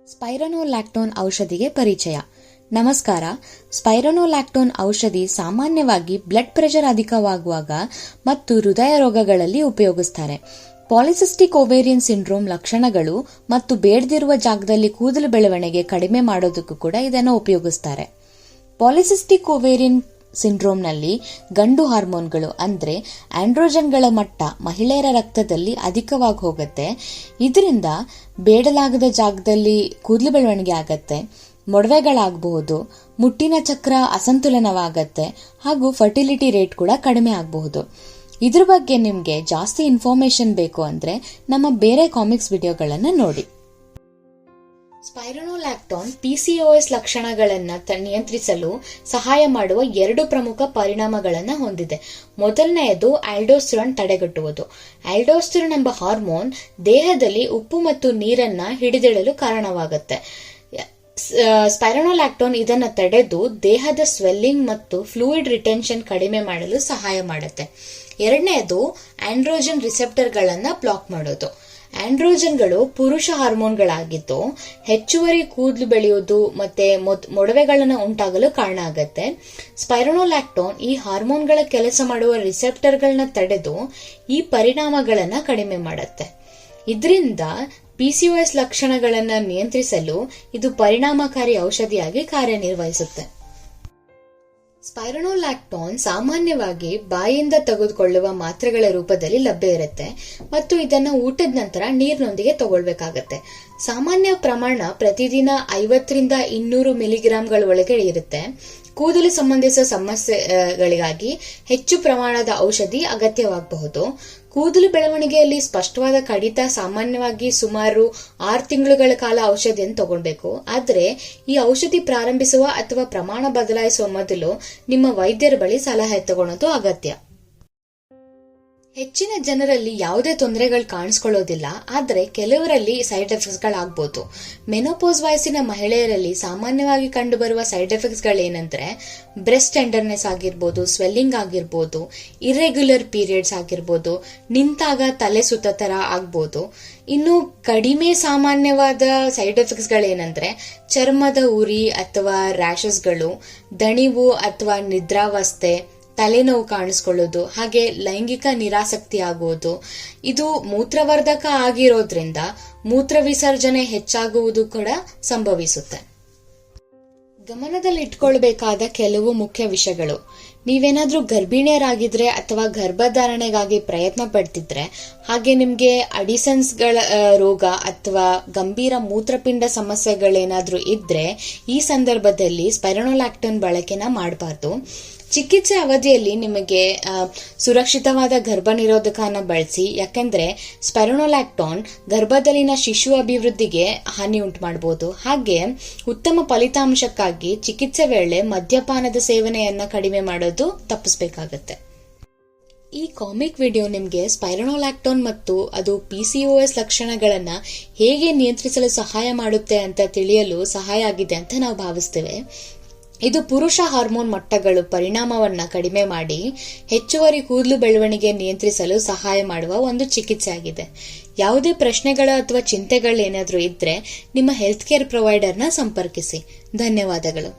ಸ್ಪೈರನೋಲ್ಯಾಕ್ಟೋನ್ ಔಷಧಿಗೆ ಪರಿಚಯ. ನಮಸ್ಕಾರ. ಸ್ಪೈರನೋಲ್ಯಾಕ್ಟೋನ್ ಔಷಧಿ ಸಾಮಾನ್ಯವಾಗಿ ಬ್ಲಡ್ ಪ್ರೆಷರ್ ಅಧಿಕವಾಗುವಾಗ ಮತ್ತು ಹೃದಯ ರೋಗಗಳಲ್ಲಿ ಉಪಯೋಗಿಸ್ತಾರೆ. ಪಾಲಿಸಿಸ್ಟಿಕ್ ಓವೇರಿಯನ್ ಸಿಂಡ್ರೋಮ್ ಲಕ್ಷಣಗಳು ಮತ್ತು ಬೇಡದಿರುವ ಜಾಗದಲ್ಲಿ ಕೂದಲು ಬೆಳವಣಿಗೆ ಕಡಿಮೆ ಮಾಡೋದಕ್ಕೂ ಕೂಡ ಇದನ್ನು ಉಪಯೋಗಿಸ್ತಾರೆ. ಪಾಲಿಸಿಸ್ಟಿಕ್ ಓವೇರಿಯನ್ ಸಿಂಡ್ರೋಮ್ನಲ್ಲಿ ಗಂಡು ಹಾರ್ಮೋನ್ಗಳು ಅಂದ್ರೆ ಆಂಡ್ರೋಜನ್ಗಳ ಮಟ್ಟ ಮಹಿಳೆಯರ ರಕ್ತದಲ್ಲಿ ಅಧಿಕವಾಗಿ ಹೋಗುತ್ತೆ. ಇದರಿಂದ ಬೇಡಲಾಗದ ಜಾಗದಲ್ಲಿ ಕೂದಲು ಬೆಳವಣಿಗೆ ಆಗತ್ತೆ, ಮೊಡವೆಗಳಾಗಬಹುದು, ಮುಟ್ಟಿನ ಚಕ್ರ ಅಸಂತುಲನವಾಗತ್ತೆ ಹಾಗೂ ಫರ್ಟಿಲಿಟಿ ರೇಟ್ ಕೂಡ ಕಡಿಮೆ ಆಗಬಹುದು. ಇದ್ರ ಬಗ್ಗೆ ನಿಮ್ಗೆ ಜಾಸ್ತಿ ಇನ್ಫಾರ್ಮೇಶನ್ ಬೇಕು ಅಂದ್ರೆ ನಮ್ಮ ಬೇರೆ ಕಾಮಿಕ್ಸ್ ವಿಡಿಯೋಗಳನ್ನ ನೋಡಿ. ಸ್ಪೈರನೋಲ್ಯಾಕ್ಟೋನ್ PCOS ಲಕ್ಷಣಗಳನ್ನು ನಿಯಂತ್ರಿಸಲು ಸಹಾಯ ಮಾಡುವ 2 ಪ್ರಮುಖ ಪರಿಣಾಮಗಳನ್ನು ಹೊಂದಿದೆ. ಮೊದಲನೆಯದು ಆಲ್ಡೋಸ್ಟಿರಾನ್ ತಡೆಗಟ್ಟುವುದು. ಆಲ್ಡೋಸ್ಟಿರಾನ್ ಎಂಬ ಹಾರ್ಮೋನ್ ದೇಹದಲ್ಲಿ ಉಪ್ಪು ಮತ್ತು ನೀರನ್ನ ಹಿಡಿದಿಡಲು ಕಾರಣವಾಗುತ್ತೆ. ಸ್ಪೈರನೋಲ್ಯಾಕ್ಟೋನ್ ಇದನ್ನು ತಡೆದು ದೇಹದ ಸ್ವೆಲ್ಲಿಂಗ್ ಮತ್ತು ಫ್ಲೂಯಿಡ್ ರಿಟೆನ್ಷನ್ ಕಡಿಮೆ ಮಾಡಲು ಸಹಾಯ ಮಾಡುತ್ತೆ. ಎರಡನೆಯದು ಆಂಡ್ರೋಜನ್ ರಿಸೆಪ್ಟರ್ಗಳನ್ನ ಬ್ಲಾಕ್ ಮಾಡೋದು. ಆಂಡ್ರೋಜನ್ಗಳು ಪುರುಷ ಹಾರ್ಮೋನ್ಗಳಾಗಿದ್ದು ಹೆಚ್ಚುವರಿ ಕೂದಲು ಬೆಳೆಯುವುದು ಮತ್ತೆ ಮೊಡವೆಗಳನ್ನು ಉಂಟಾಗಲು ಕಾರಣ ಆಗತ್ತೆ. ಸ್ಪೈರನೋಲ್ಯಾಕ್ಟೋನ್ ಈ ಹಾರ್ಮೋನ್ಗಳ ಕೆಲಸ ಮಾಡುವ ರಿಸೆಪ್ಟರ್ಗಳನ್ನ ತಡೆದು ಈ ಪರಿಣಾಮಗಳನ್ನ ಕಡಿಮೆ ಮಾಡುತ್ತೆ. ಇದರಿಂದ PCOS ಲಕ್ಷಣಗಳನ್ನ ನಿಯಂತ್ರಿಸಲು ಇದು ಪರಿಣಾಮಕಾರಿ ಔಷಧಿಯಾಗಿ ಕಾರ್ಯನಿರ್ವಹಿಸುತ್ತೆ. ಸ್ಪೈರನೋಲ್ಯಾಕ್ಟೋನ್ ಸಾಮಾನ್ಯವಾಗಿ ಬಾಯಿಯಿಂದ ತೆಗೆದುಕೊಳ್ಳುವ ಮಾತ್ರೆಗಳ ರೂಪದಲ್ಲಿ ಲಭ್ಯ ಇರುತ್ತೆ ಮತ್ತು ಇದನ್ನು ಊಟದ ನಂತರ ನೀರಿನೊಂದಿಗೆ ತಗೊಳ್ಬೇಕಾಗತ್ತೆ. ಸಾಮಾನ್ಯ ಪ್ರಮಾಣ ಪ್ರತಿದಿನ 50 ರಿಂದ 200 ಮಿಲಿಗ್ರಾಂಗಳ ಒಳಗೆ ಇರುತ್ತೆ. ಕೂದಲು ಸಂಬಂಧಿಸಿದ ಸಮಸ್ಯೆಗಳಿಗಾಗಿ ಹೆಚ್ಚು ಪ್ರಮಾಣದ ಔಷಧಿ ಅಗತ್ಯವಾಗಬಹುದು. ಕೂದಲು ಬೆಳವಣಿಗೆಯಲ್ಲಿ ಸ್ಪಷ್ಟವಾದ ಕಡಿತ ಸಾಮಾನ್ಯವಾಗಿ ಸುಮಾರು 6 ತಿಂಗಳುಗಳ ಕಾಲ ಔಷಧಿಯನ್ನು ತಗೊಳ್ಬೇಕು. ಆದರೆ ಈ ಔಷಧಿ ಪ್ರಾರಂಭಿಸುವ ಅಥವಾ ಪ್ರಮಾಣ ಬದಲಾಯಿಸುವ ಮೊದಲು ನಿಮ್ಮ ವೈದ್ಯರ ಬಳಿ ಸಲಹೆ ತಗೊಳ್ಳೋದು ಅಗತ್ಯ. ಹೆಚ್ಚಿನ ಜನರಲ್ಲಿ ಯಾವುದೇ ತೊಂದರೆಗಳು ಕಾಣಿಸ್ಕೊಳ್ಳೋದಿಲ್ಲ, ಆದರೆ ಕೆಲವರಲ್ಲಿ ಸೈಡ್ ಎಫೆಕ್ಟ್ಸ್ ಗಳಾಗಬಹುದು. ಮೆನೋಪೋಸ್ ವಯಸ್ಸಿನ ಮಹಿಳೆಯರಲ್ಲಿ ಸಾಮಾನ್ಯವಾಗಿ ಕಂಡುಬರುವ ಸೈಡ್ ಎಫೆಕ್ಟ್ಸ್ ಗಳೇನಂದ್ರೆ ಬ್ರೆಸ್ಟ್ ಟೆಂಡರ್ನೆಸ್ ಆಗಿರ್ಬೋದು, ಸ್ವೆಲ್ಲಿಂಗ್ ಆಗಿರ್ಬೋದು, ಇರ್ರೆಗ್ಯುಲರ್ ಪೀರಿಯಡ್ಸ್ ಆಗಿರ್ಬೋದು, ನಿಂತಾಗ ತಲೆ ಸುತ್ತ ತರ ಆಗ್ಬೋದು. ಇನ್ನು ಕಡಿಮೆ ಸಾಮಾನ್ಯವಾದ ಸೈಡ್ ಎಫೆಕ್ಟ್ಸ್ ಗಳೇನಂದ್ರೆ ಚರ್ಮದ ಉರಿ ಅಥವಾ ರ್ಯಾಷಸ್ಗಳು, ದಣಿವು ಅಥವಾ ನಿದ್ರಾವಸ್ಥೆ, ತಲೆನೋವು ಕಾಣಿಸ್ಕೊಳ್ಳೋದು, ಹಾಗೆ ಲೈಂಗಿಕ ನಿರಾಸಕ್ತಿ ಆಗುವುದು. ಇದು ಮೂತ್ರವರ್ಧಕ ಆಗಿರೋದ್ರಿಂದ ಮೂತ್ರ ವಿಸರ್ಜನೆ ಹೆಚ್ಚಾಗುವುದು ಕೂಡ ಸಂಭವಿಸುತ್ತೆ. ಗಮನದಲ್ಲಿಟ್ಕೊಳ್ಬೇಕಾದ ಕೆಲವು ಮುಖ್ಯ ವಿಷಯಗಳು: ನೀವೇನಾದ್ರೂ ಗರ್ಭಿಣಿಯರಾಗಿದ್ರೆ ಅಥವಾ ಗರ್ಭಧಾರಣೆಗಾಗಿ ಪ್ರಯತ್ನ ಪಡ್ತಿದ್ರೆ, ಹಾಗೆ ನಿಮ್ಗೆ ಅಡಿಸನ್ಸ್ ಗಳ ರೋಗ ಅಥವಾ ಗಂಭೀರ ಮೂತ್ರಪಿಂಡ ಸಮಸ್ಯೆಗಳೇನಾದ್ರೂ ಇದ್ರೆ ಈ ಸಂದರ್ಭದಲ್ಲಿ ಸ್ಪೈರನೋಲ್ಯಾಕ್ಟೋನ್ ಬಳಕೆನ ಮಾಡಬಾರ್ದು. ಚಿಕಿತ್ಸೆ ಅವಧಿಯಲ್ಲಿ ನಿಮಗೆ ಸುರಕ್ಷಿತವಾದ ಗರ್ಭ ನಿರೋಧಕನ ಬಳಸಿ, ಯಾಕೆಂದ್ರೆ ಸ್ಪೈರನೋಲ್ಯಾಕ್ಟೋನ್ ಗರ್ಭದಲ್ಲಿನ ಶಿಶು ಅಭಿವೃದ್ಧಿಗೆ ಹಾನಿ ಉಂಟು ಮಾಡಬಹುದು. ಹಾಗೆ ಉತ್ತಮ ಫಲಿತಾಂಶಕ್ಕಾಗಿ ಚಿಕಿತ್ಸೆ ವೇಳೆ ಮದ್ಯಪಾನದ ಸೇವನೆಯನ್ನ ಕಡಿಮೆ ಮಾಡೋದು ತಪ್ಪಿಸಬೇಕಾಗತ್ತೆ. ಈ ಕಾಮಿಕ್ ವಿಡಿಯೋ ನಿಮಗೆ ಸ್ಪೈರನೋಲ್ಯಾಕ್ಟೋನ್ ಮತ್ತು ಅದು PCOS ಲಕ್ಷಣಗಳನ್ನ ಹೇಗೆ ನಿಯಂತ್ರಿಸಲು ಸಹಾಯ ಮಾಡುತ್ತೆ ಅಂತ ತಿಳಿಯಲು ಸಹಾಯ ಆಗಿದೆ ಅಂತ ನಾವು ಭಾವಿಸ್ತೇವೆ. ಇದು ಪುರುಷ ಹಾರ್ಮೋನ್ ಮಟ್ಟಗಳು ಪರಿಣಾಮವನ್ನ ಕಡಿಮೆ ಮಾಡಿ ಹೆಚ್ಚುವರಿ ಕೂದಲು ಬೆಳವಣಿಗೆ ನಿಯಂತ್ರಿಸಲು ಸಹಾಯ ಮಾಡುವ ಒಂದು ಚಿಕಿತ್ಸೆ ಆಗಿದೆ. ಯಾವುದೇ ಪ್ರಶ್ನೆಗಳು ಅಥವಾ ಚಿಂತೆಗಳೇನಾದ್ರೂ ಇದ್ರೆ ನಿಮ್ಮ ಹೆಲ್ತ್ ಕೇರ್ ಪ್ರೊವೈಡರ್ನ ಸಂಪರ್ಕಿಸಿ. ಧನ್ಯವಾದಗಳು.